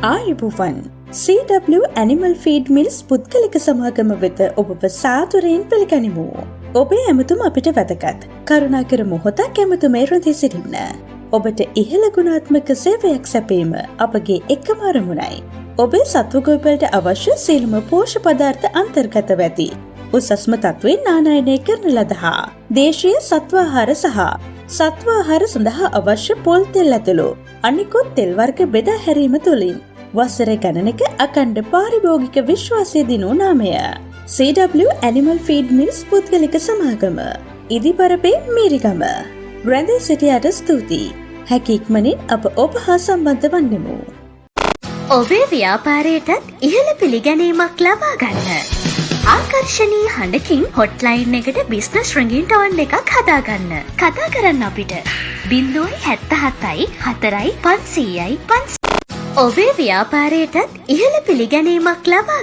ආයුබෝවන් CW Animal Feed Mills පුද්ගලික සමාගම වෙත ඔබව සාදරයෙන් පිළිගනිමු. ඔබේ ඇමතුම අපිට වැදගත්. කරුණාකර මොහොතක් ඇමතුමේ රැඳී සිටින්න. ඔබට ඉහළ ගුණාත්මක සේවයක් සැපීම අපගේ එකම අරමුණයි. ඔබේ සත්ව ගොවිපළට අවශ්‍ය සියලුම පෝෂ්‍ය පදාර්ථ අන්තර්ගතව ඇති උසස්ම තත්ත්වයෙන් ආනයනය කරන ලද හා දේශීය සත්ව ආහාර සහ සත්ව ආහාර සඳහා අවශ්‍ය පොල් තෙල් ඇතුළු අනිකුත් තෙල් වර්ග බෙදා හැරීම තුළින් වසර ගණනක අඛණ්ඩ පාරිභෝගික විශ්වාසය දිනූ නාමය CW Animal Feed Mills පුද්ගලික සමාගම ඉදිබරපේ මීරිගම. රැඳී සිටියාට ස්තුතියි. හැකි ඉක්මනින් අප ඔබ හා සම්බන්ධ වන්නෙමු. ඔබේ ව්‍යාපාරයටත් ඉහළ පිළිගැනීමක් ලබා ගන්න. ආකර්ශනීය හඬකින් හොට්ලයින් එකට බිස්නස් රින්ගින් ටෝන් එකක් හදාගන්න. කතා කරන්න අපිට 077යි 4යි 500යි 500. ඔබේ ව්‍යාපාරයටත් ඉහළ පිළිගැනීමක් ලබා